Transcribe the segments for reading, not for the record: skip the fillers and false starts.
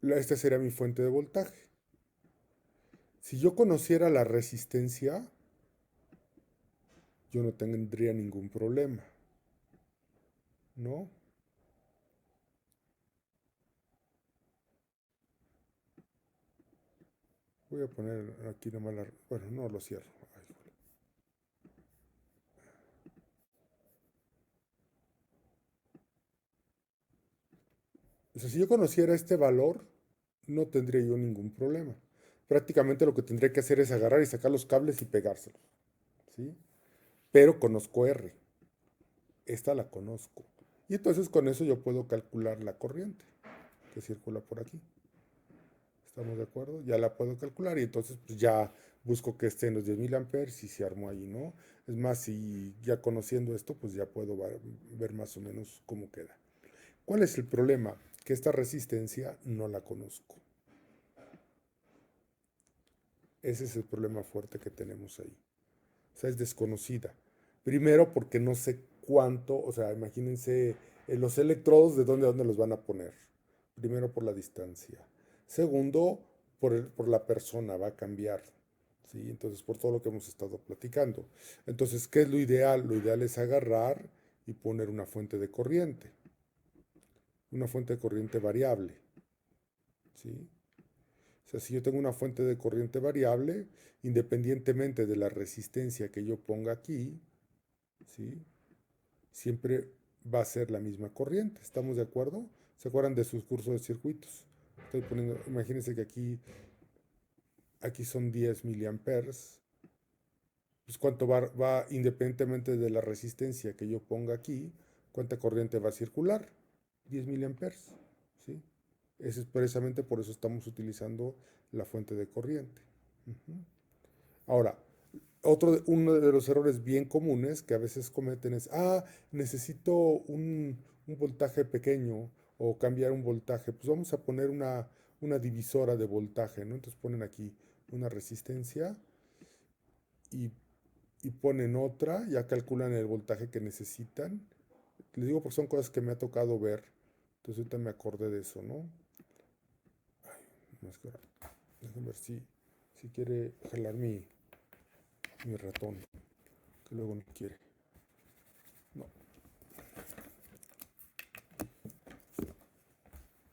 Esta sería mi fuente de voltaje. Si yo conociera la resistencia, yo no tendría ningún problema, ¿no? Voy a poner aquí nomás la... Bueno, no lo cierro. Ay, o sea, si yo conociera este valor, no tendría yo ningún problema. Prácticamente lo que tendría que hacer es agarrar y sacar los cables y pegárselos, ¿sí? Pero conozco R. Esta la conozco. Y entonces con eso yo puedo calcular la corriente que circula por aquí. ¿Estamos de acuerdo? Ya la puedo calcular y entonces pues ya busco que esté en los 10.000 amperes y se armó ahí, ¿no? Es más, si ya conociendo esto, pues ya puedo ver más o menos cómo queda. ¿Cuál es el problema? Que esta resistencia no la conozco. Ese es el problema fuerte que tenemos ahí. O sea, es desconocida. Primero porque no sé cuánto, o sea, imagínense los electrodos de dónde los van a poner. Primero por la distancia. Segundo, por la persona, va a cambiar. ¿Sí? Entonces, por todo lo que hemos estado platicando. Entonces, ¿qué es lo ideal? Lo ideal es agarrar y poner una fuente de corriente. Una fuente de corriente variable. ¿Sí? O sea, si yo tengo una fuente de corriente variable, independientemente de la resistencia que yo ponga aquí, ¿sí? Siempre va a ser la misma corriente. ¿Estamos de acuerdo? ¿Se acuerdan de sus cursos de circuitos? Estoy poniendo, imagínense que aquí son 10 miliamperes. Pues cuánto va, independientemente de la resistencia que yo ponga aquí, cuánta corriente va a circular. 10 miliamperes. ¿Sí? Eso es precisamente por eso estamos utilizando la fuente de corriente. Uh-huh. Ahora, uno de los errores bien comunes que a veces cometen es, necesito un voltaje pequeño o cambiar un voltaje. Pues vamos a poner una divisora de voltaje, ¿no? Entonces ponen aquí una resistencia y, y ponen otra, ya calculan el voltaje que necesitan. Les digo porque son cosas que me ha tocado ver. Entonces ahorita me acordé de eso, ¿no? Más que ahora, déjenme ver si quiere jalar mi ratón, que luego no quiere. No,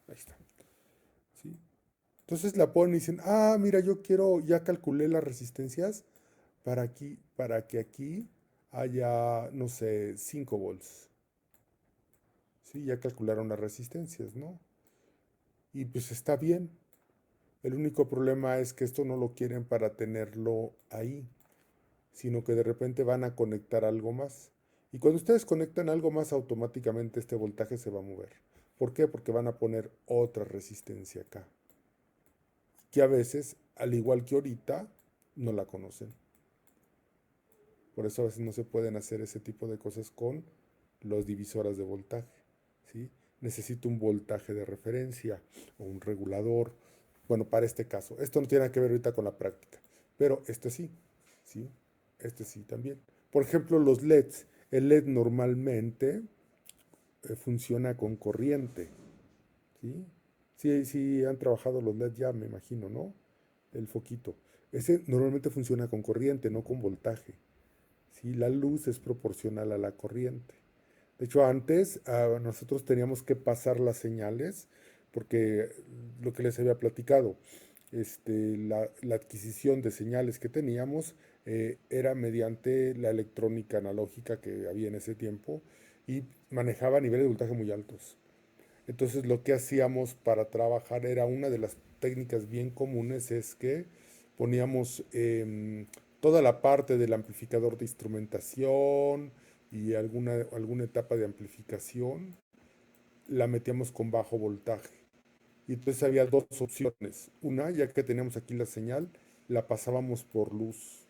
ahí está. ¿Sí? Entonces la ponen y dicen, mira, yo quiero, ya calculé las resistencias para que aquí haya, no sé, 5 volts. ¿Sí? Ya calcularon las resistencias, ¿no? Y pues está bien. El único problema es que esto no lo quieren para tenerlo ahí, sino que de repente van a conectar algo más. Y cuando ustedes conectan algo más, automáticamente este voltaje se va a mover. ¿Por qué? Porque van a poner otra resistencia acá, que a veces, al igual que ahorita, no la conocen. Por eso a veces no se pueden hacer ese tipo de cosas con los divisoras de voltaje. ¿Sí? Necesito un voltaje de referencia o un regulador. Bueno, para este caso. Esto no tiene nada que ver ahorita con la práctica. Pero este sí. ¿Sí? Este sí también. Por ejemplo, los LEDs. El LED normalmente funciona con corriente. ¿Sí? Sí, sí han trabajado los LED ya, me imagino, ¿no? El foquito. Ese normalmente funciona con corriente, no con voltaje. ¿Sí? La luz es proporcional a la corriente. De hecho, antes nosotros teníamos que pasar las señales, porque lo que les había platicado, la adquisición de señales que teníamos era mediante la electrónica analógica que había en ese tiempo y manejaba niveles de voltaje muy altos. Entonces lo que hacíamos para trabajar era una de las técnicas bien comunes es que poníamos toda la parte del amplificador de instrumentación y alguna etapa de amplificación, la metíamos con bajo voltaje. Y entonces había dos opciones. Una, ya que teníamos aquí la señal, la pasábamos por luz.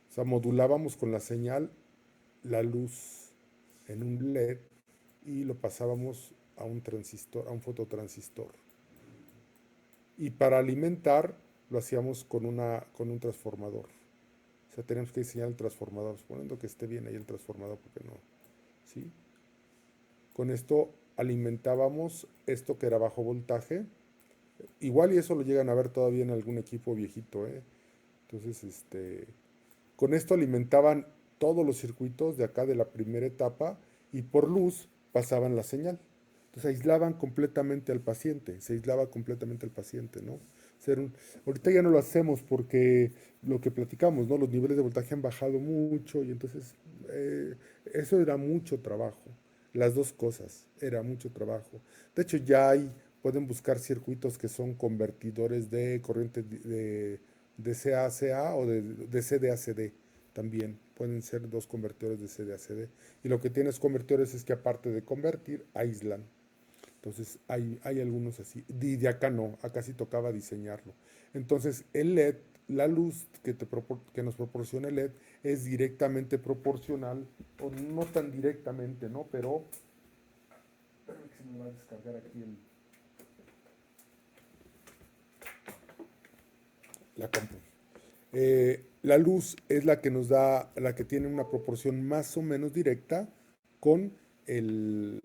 O sea, modulábamos con la señal la luz en un LED y lo pasábamos a un transistor, a un fototransistor. Y para alimentar lo hacíamos con un transformador. O sea, teníamos que diseñar el transformador, suponiendo que esté bien ahí el transformador, porque no. ¿Sí? Con esto alimentábamos esto que era bajo voltaje. Igual y eso lo llegan a ver todavía en algún equipo viejito, ¿eh? Entonces, con esto alimentaban todos los circuitos de acá de la primera etapa y por luz pasaban la señal. Entonces aislaban completamente al paciente, se aislaba completamente al paciente, ¿no? Ahorita ya no lo hacemos porque lo que platicamos, ¿no? Los niveles de voltaje han bajado mucho y entonces eh, eso era mucho trabajo. Las dos cosas, era mucho trabajo. De hecho, pueden buscar circuitos que son convertidores de corriente de CA a CA o de CD a CD también. Pueden ser dos convertidores de CD a CD. Y lo que tienes convertidores es que aparte de convertir, aíslan. Entonces hay algunos así. Y de acá no, acá sí tocaba diseñarlo. Entonces el LED, la luz que nos proporciona el LED es directamente proporcional, o no tan directamente, ¿no? Pero... Espérame que se me va a descargar aquí la compu. La luz es la que nos da, la que tiene una proporción más o menos directa con el,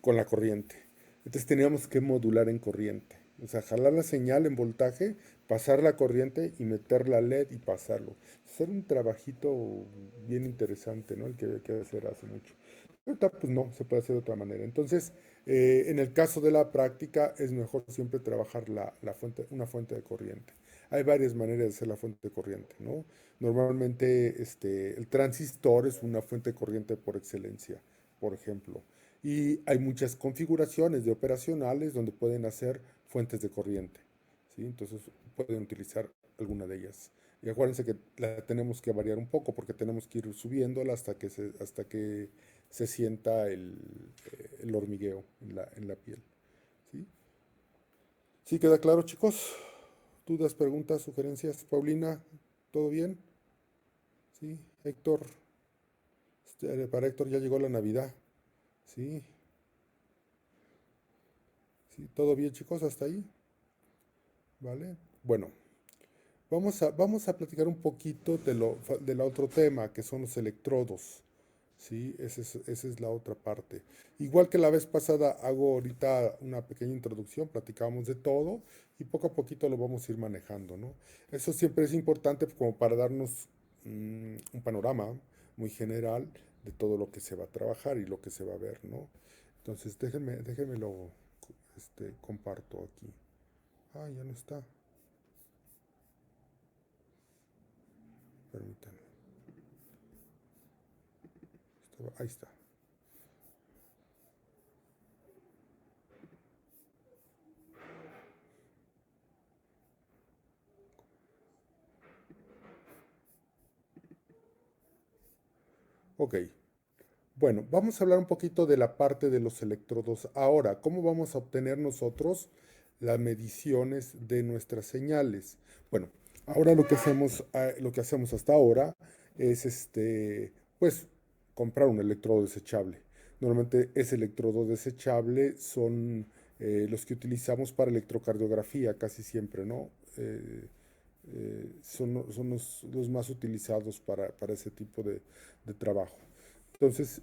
con la corriente. Entonces teníamos que modular en corriente. O sea, jalar la señal en voltaje, pasar la corriente y meter la LED y pasarlo. Hacer un trabajito bien interesante, ¿no? El que había que hacer hace mucho. Ahorita, pues no, se puede hacer de otra manera. Entonces, en el caso de la práctica, es mejor siempre trabajar una fuente de corriente. Hay varias maneras de hacer la fuente de corriente, ¿no? Normalmente, el transistor es una fuente de corriente por excelencia, por ejemplo. Y hay muchas configuraciones de operacionales donde pueden hacer fuentes de corriente, ¿sí? Entonces, pueden utilizar alguna de ellas. Y acuérdense que la tenemos que variar un poco porque tenemos que ir subiéndola hasta que se sienta el hormigueo en la piel. ¿Sí? ¿Sí queda claro, chicos? ¿Dudas, preguntas, sugerencias? Paulina, ¿todo bien? ¿Sí? Héctor, para Héctor ya llegó la Navidad. ¿Sí? ¿Sí? ¿Todo bien, chicos? ¿Hasta ahí? ¿Vale? Bueno, vamos a platicar un poquito del otro tema, que son los electrodos. Sí, esa es la otra parte. Igual que la vez pasada, hago ahorita una pequeña introducción, platicamos de todo y poco a poquito lo vamos a ir manejando, ¿no? Eso siempre es importante como para darnos un panorama muy general de todo lo que se va a trabajar y lo que se va a ver, ¿no? Entonces, déjenme lo comparto aquí. Ah, ya no está. Permítanme. Ahí está. Ok. Bueno, vamos a hablar un poquito de la parte de los electrodos ahora. ¿Cómo vamos a obtener nosotros las mediciones de nuestras señales? Bueno, ahora lo que hacemos hasta ahora es pues comprar un electrodo desechable. Normalmente ese electrodo desechable son los que utilizamos para electrocardiografía casi siempre, ¿no? Son los más utilizados para ese tipo de trabajo. Entonces,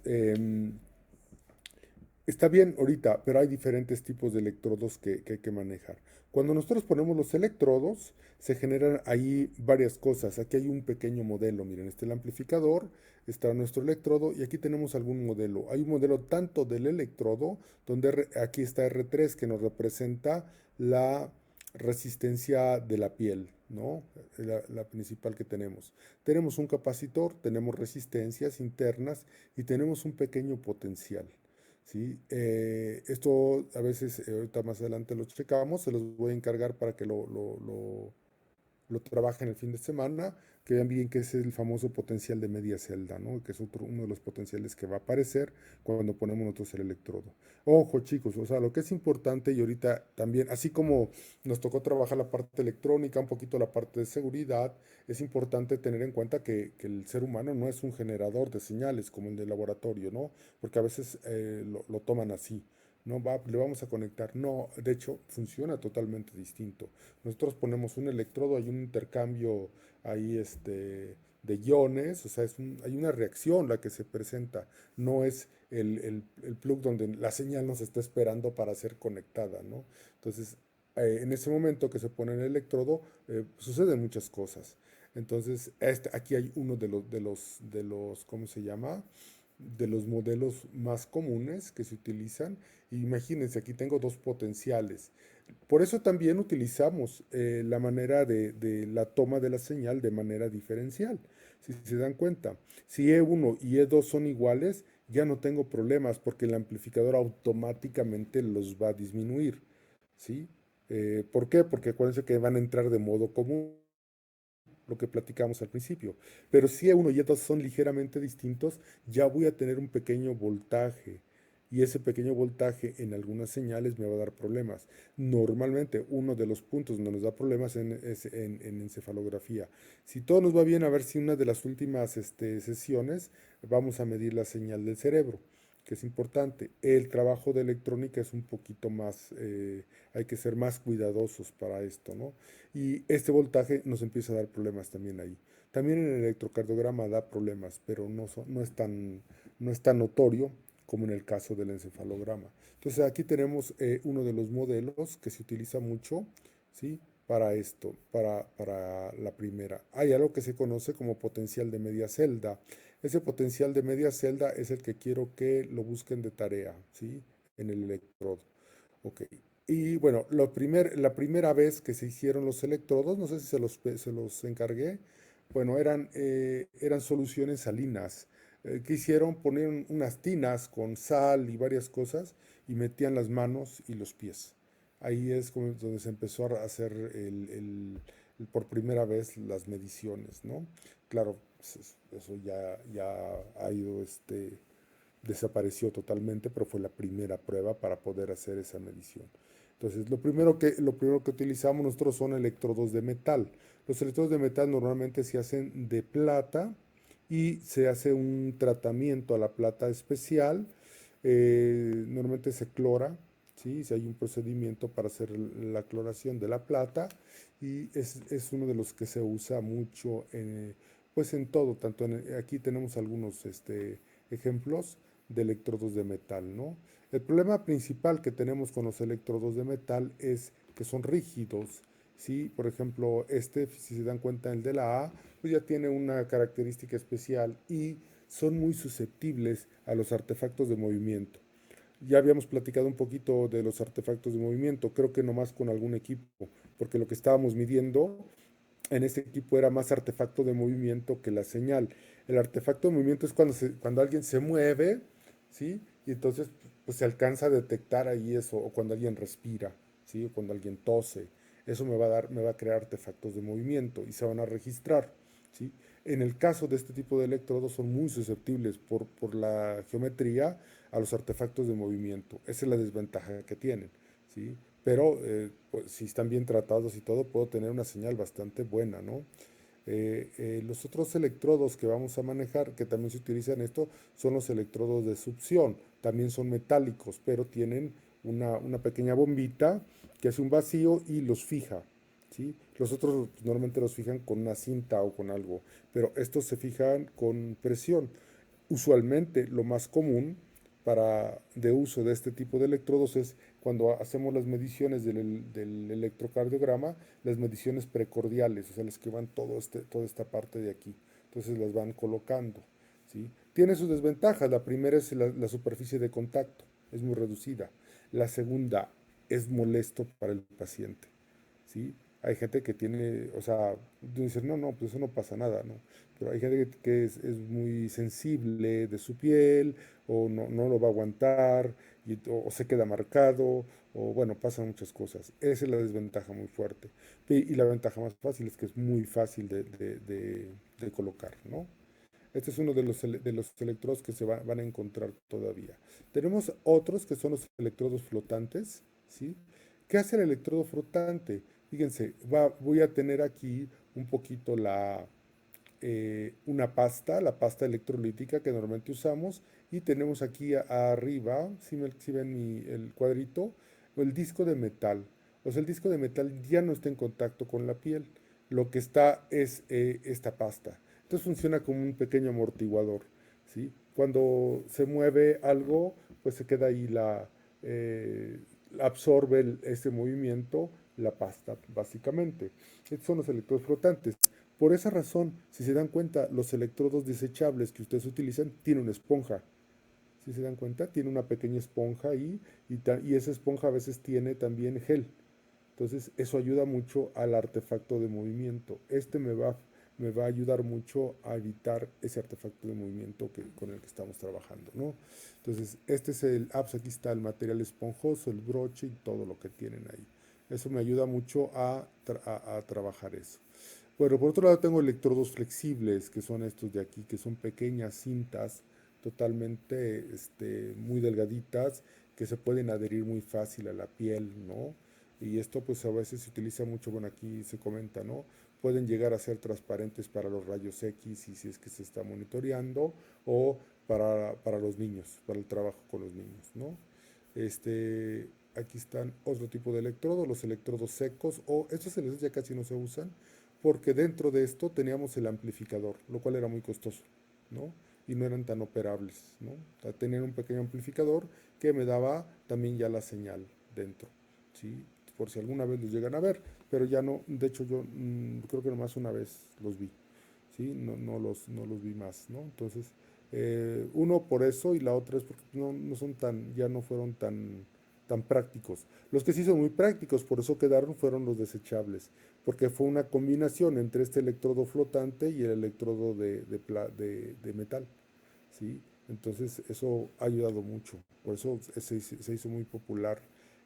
está bien ahorita, pero hay diferentes tipos de electrodos que hay que manejar. Cuando nosotros ponemos los electrodos, se generan ahí varias cosas. Aquí hay un pequeño modelo. Miren, este es el amplificador, está nuestro electrodo y aquí tenemos algún modelo. Hay un modelo tanto del electrodo, donde aquí está R3 que nos representa la resistencia de la piel, ¿no? La principal que tenemos. Tenemos un capacitor, tenemos resistencias internas y tenemos un pequeño potencial. ¿Sí? Esto a veces, ahorita más adelante lo checamos, se los voy a encargar para que lo trabajen el fin de semana, que vean bien que es el famoso potencial de media celda, ¿no? Que es uno de los potenciales que va a aparecer cuando ponemos nosotros el electrodo. Ojo, chicos, o sea, lo que es importante y ahorita también, así como nos tocó trabajar la parte electrónica, un poquito la parte de seguridad, es importante tener en cuenta que el ser humano no es un generador de señales como el de laboratorio, ¿no? Porque a veces lo toman así. No va, le vamos a conectar. No, de hecho, funciona totalmente distinto. Nosotros ponemos un electrodo, hay un intercambio ahí de iones, o sea, hay una reacción la que se presenta, no es el plug donde la señal nos está esperando para ser conectada, ¿no? Entonces, en ese momento que se pone en el electrodo, suceden muchas cosas. Entonces, aquí hay uno ¿cómo se llama? De los modelos más comunes que se utilizan. Imagínense, aquí tengo dos potenciales. Por eso también utilizamos la manera de la toma de la señal de manera diferencial. Si se dan cuenta, si E1 y E2 son iguales, ya no tengo problemas porque el amplificador automáticamente los va a disminuir. ¿Sí? ¿Por qué? Porque acuérdense que van a entrar de modo común, lo que platicamos al principio. Pero si E1 y E2 son ligeramente distintos, ya voy a tener un pequeño voltaje. Y ese pequeño voltaje en algunas señales me va a dar problemas. Normalmente uno de los puntos donde nos da problemas es en encefalografía. Si todo nos va bien, a ver si una de las últimas sesiones vamos a medir la señal del cerebro, que es importante. El trabajo de electrónica es un poquito más, hay que ser más cuidadosos para esto, ¿no? Y este voltaje nos empieza a dar problemas también ahí. También en el electrocardiograma da problemas, pero no es tan notorio como en el caso del encefalograma. Entonces aquí tenemos uno de los modelos que se utiliza mucho, ¿sí? Para esto, para la primera. Hay algo que se conoce como potencial de media celda. Ese potencial de media celda es el que quiero que lo busquen de tarea, ¿sí? En el electrodo. Ok. Y bueno, la primera vez que se hicieron los electrodos, no sé si se los encargué, bueno, eran soluciones salinas. ¿Qué hicieron? Ponieron unas tinas con sal y varias cosas y metían las manos y los pies. Ahí es como donde se empezó a hacer por primera vez las mediciones, ¿no? Claro, pues, eso ya ha ido desapareció totalmente, pero fue la primera prueba para poder hacer esa medición. Entonces, lo primero que utilizamos nosotros son electrodos de metal. Los electrodos de metal normalmente se hacen de plata y se hace un tratamiento a la plata especial. Normalmente se clora, ¿sí? Si hay un procedimiento para hacer la cloración de la plata y es uno de los que se usa mucho pues en todo, aquí tenemos algunos ejemplos de electrodos de metal, ¿no? El problema principal que tenemos con los electrodos de metal es que son rígidos, ¿sí? Por ejemplo, si se dan cuenta, el de la A, pues ya tiene una característica especial y son muy susceptibles a los artefactos de movimiento. Ya habíamos platicado un poquito de los artefactos de movimiento, creo que nomás con algún equipo, porque lo que estábamos midiendo en este equipo era más artefacto de movimiento que la señal. El artefacto de movimiento es cuando alguien se mueve, ¿sí? Y entonces pues, se alcanza a detectar ahí eso, o cuando alguien respira, ¿sí? O cuando alguien tose. Eso me va a crear artefactos de movimiento y se van a registrar, ¿sí? En el caso de este tipo de electrodos son muy susceptibles por la geometría a los artefactos de movimiento. Esa es la desventaja que tienen, ¿sí? Pero pues, si están bien tratados y todo, puedo tener una señal bastante buena, ¿no? Los otros electrodos que vamos a manejar, que también se utilizan en esto, son los electrodos de succión. También son metálicos, pero tienen una pequeña bombita que hace un vacío y los fija, ¿sí? Los otros pues, normalmente los fijan con una cinta o con algo, pero estos se fijan con presión. Usualmente lo más común de uso de este tipo de electrodos es cuando hacemos las mediciones del electrocardiograma, las mediciones precordiales, o sea, las que van toda esta parte de aquí. Entonces las van colocando, ¿sí? Tiene sus desventajas. La primera es la superficie de contacto, es muy reducida. La segunda es molesto para el paciente, ¿sí? Hay gente que tiene, o sea, tú dices, no, pues eso no pasa nada, ¿no? Pero hay gente que es muy sensible de su piel, o no lo va a aguantar, o se queda marcado, o bueno, pasan muchas cosas. Esa es la desventaja muy fuerte. Y la ventaja más fácil es que es muy fácil de colocar, ¿no? Este es uno de los electrodos que van a encontrar todavía. Tenemos otros que son los electrodos flotantes, ¿sí? ¿Qué hace el electrodo flotante? Fíjense, voy a tener aquí un poquito una pasta, la pasta electrolítica que normalmente usamos, y tenemos aquí arriba, si ven el cuadrito, el disco de metal. O sea, el disco de metal ya no está en contacto con la piel. Lo que está es esta pasta. Entonces funciona como un pequeño amortiguador, ¿sí? Cuando se mueve algo, pues se queda ahí eh, absorbe ese movimiento la pasta, básicamente. Estos son los electrodos flotantes. Por esa razón, si se dan cuenta, los electrodos desechables que ustedes utilizan tienen una esponja. Si se dan cuenta, tiene una pequeña esponja ahí y esa esponja a veces tiene también gel. Entonces, eso ayuda mucho al artefacto de movimiento. Me va a ayudar mucho a evitar ese artefacto de movimiento con el que estamos trabajando, ¿no? Entonces, este es pues aquí está el material esponjoso, el broche y todo lo que tienen ahí. Eso me ayuda mucho a trabajar eso. Bueno, por otro lado tengo electrodos flexibles, que son estos de aquí, que son pequeñas cintas totalmente muy delgaditas, que se pueden adherir muy fácil a la piel, ¿no? Y esto pues a veces se utiliza mucho, bueno, aquí se comenta, ¿no? Pueden llegar a ser transparentes para los rayos X y si es que se está monitoreando, o para los niños, para el trabajo con los niños, ¿no? Aquí están otro tipo de electrodos, los electrodos secos, o estos electrodos ya casi no se usan, porque dentro de esto teníamos el amplificador, lo cual era muy costoso, ¿no? Y no eran tan operables, ¿no? O sea, tenían un pequeño amplificador que me daba también ya la señal dentro, ¿sí? Por si alguna vez los llegan a ver, pero ya no, de hecho yo creo que nomás una vez los vi, ¿sí? No los vi más, ¿no? Entonces, uno por eso y la otra es porque no son tan, ya no fueron tan prácticos. Los que sí son muy prácticos, por eso quedaron, fueron los desechables, porque fue una combinación entre este electrodo flotante y el electrodo de metal, ¿sí? Entonces eso ha ayudado mucho, por eso se hizo muy popular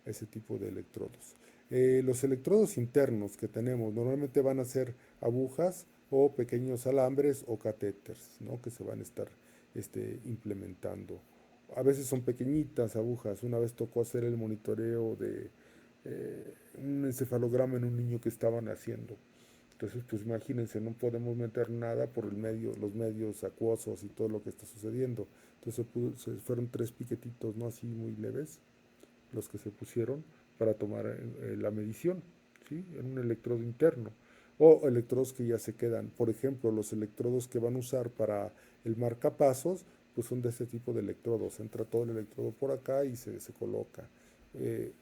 ese tipo de electrodos. Los electrodos internos que tenemos normalmente van a ser agujas o pequeños alambres o catéteres, ¿no? Que se van a estar implementando. A veces son pequeñitas agujas. Una vez tocó hacer el monitoreo de un encefalograma en un niño que estaban haciendo. Entonces, pues imagínense, no podemos meter nada por los medios acuosos y todo lo que está sucediendo. Entonces fueron tres piquetitos, ¿no? Así muy leves, los que se pusieron para tomar la medición, ¿sí? En un electrodo interno. O electrodos que ya se quedan. Por ejemplo, los electrodos que van a usar para el marcapasos, pues son de este tipo de electrodos. Entra todo el electrodo por acá y se coloca. Eh,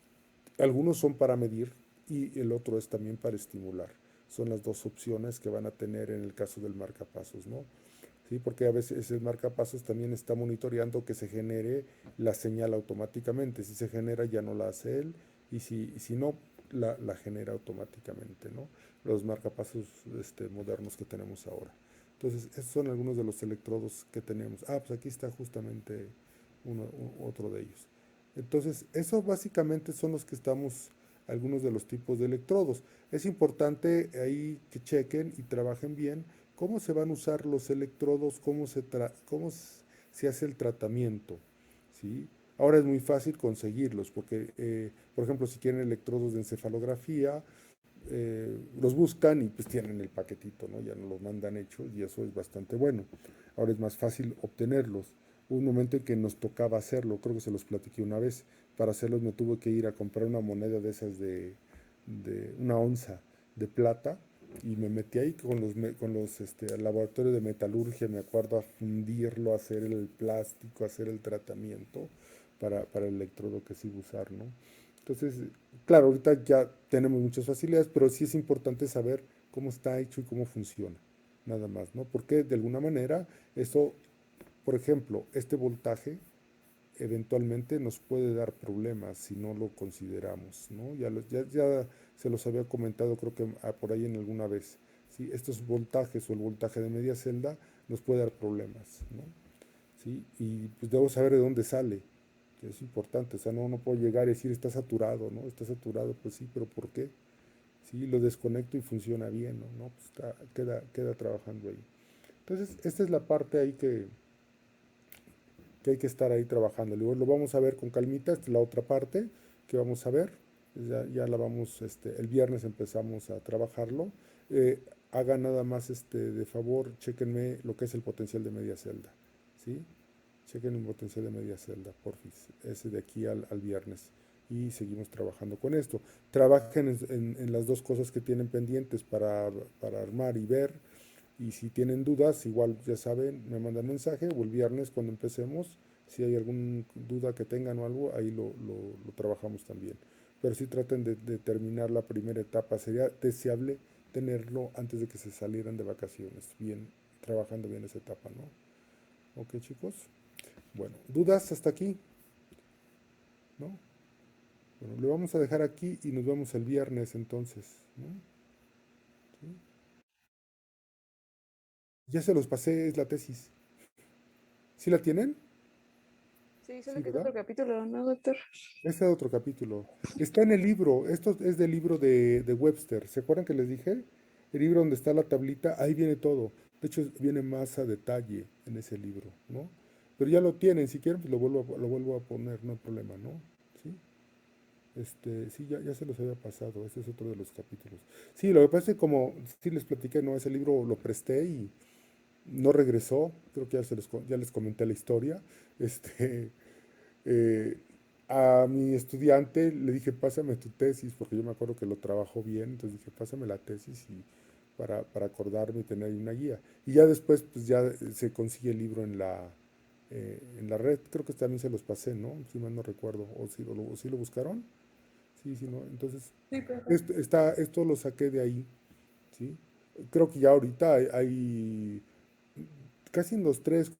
Algunos son para medir y el otro es también para estimular. Son las dos opciones que van a tener en el caso del marcapasos, ¿no? Sí, porque a veces el marcapasos también está monitoreando que se genere la señal automáticamente. Si se genera ya no la hace él y si no, la genera automáticamente, ¿no? Los marcapasos modernos que tenemos ahora. Entonces, esos son algunos de los electrodos que tenemos. Pues aquí está justamente otro de ellos. Entonces, eso básicamente son los que estamos, algunos de los tipos de electrodos. Es importante ahí que chequen y trabajen bien cómo se van a usar los electrodos, cómo se hace el tratamiento, ¿sí? Ahora es muy fácil conseguirlos porque, por ejemplo, si quieren electrodos de encefalografía, los buscan y pues tienen el paquetito, ¿no? Ya no los mandan hechos y eso es bastante bueno. Ahora es más fácil obtenerlos. Hubo un momento en que nos tocaba hacerlo, creo que se los platiqué una vez. Para hacerlos me tuve que ir a comprar una moneda de esas de una onza de plata y me metí ahí con los al laboratorio de metalurgia, me acuerdo, a fundirlo, a hacer el plástico, a hacer el tratamiento para el electrodo que se iba a usar, ¿no? Entonces, claro, ahorita ya tenemos muchas facilidades, pero sí es importante saber cómo está hecho y cómo funciona, nada más, ¿no? Porque de alguna manera eso, por ejemplo, este voltaje eventualmente nos puede dar problemas si no lo consideramos, ¿no? Ya se los había comentado, creo que por ahí en alguna vez, ¿sí? Estos voltajes o el voltaje de media celda nos puede dar problemas, ¿no? ¿Sí? Y pues debo saber de dónde sale, que es importante, o sea, no puedo llegar y decir está saturado, ¿no? Está saturado, pues sí, pero ¿por qué? Sí, lo desconecto y funciona bien, ¿no? No, pues queda trabajando ahí. Entonces, esta es la parte ahí que hay que estar ahí trabajando. Luego lo vamos a ver con calmita, esta es la otra parte que vamos a ver. Ya la vamos, el viernes empezamos a trabajarlo. Hagan nada más de favor, chequenme lo que es el potencial de media celda, ¿sí? Chequen el potencial de media celda, porfis, ese de aquí al viernes. Y seguimos trabajando con esto. Trabajen en las dos cosas que tienen pendientes para armar y ver. Y si tienen dudas, igual ya saben, me mandan mensaje o el viernes cuando empecemos. Si hay alguna duda que tengan o algo, ahí lo trabajamos también. Pero sí traten de terminar la primera etapa. Sería deseable tenerlo antes de que se salieran de vacaciones, bien, trabajando bien esa etapa, ¿no? Ok, chicos. Bueno, ¿dudas hasta aquí? ¿No? Bueno, le vamos a dejar aquí y nos vemos el viernes entonces, ¿no? ¿Sí? Ya se los pasé, es la tesis. ¿Sí la tienen? Sí, solo Sí, que es ¿verdad? otro capítulo, ¿no, doctor? Este es otro capítulo. Está en el libro. Esto es del libro de Webster. ¿Se acuerdan que les dije? El libro donde está la tablita, ahí viene todo. De hecho, viene más a detalle en ese libro, ¿no? Pero ya lo tienen. Si quieren, pues lo vuelvo a poner, no hay problema, ¿no? Sí. Sí, ya se los había pasado. Este es otro de los capítulos. Sí, lo que pasa es que como sí les platiqué, ¿no? Ese libro lo presté y no regresó. Creo que ya les comenté la historia. Este, eh, a mi estudiante le dije, pásame tu tesis, porque yo me acuerdo que lo trabajó bien, entonces dije, pásame la tesis y para acordarme y tener ahí una guía. Y ya después, pues ya se consigue el libro en la red, creo que también se los pasé, ¿no? Si mal no recuerdo, o si lo buscaron, sí, sí, ¿no? Entonces, Sí, perfecto. esto lo saqué de ahí, ¿sí? Creo que ya ahorita hay casi en los tres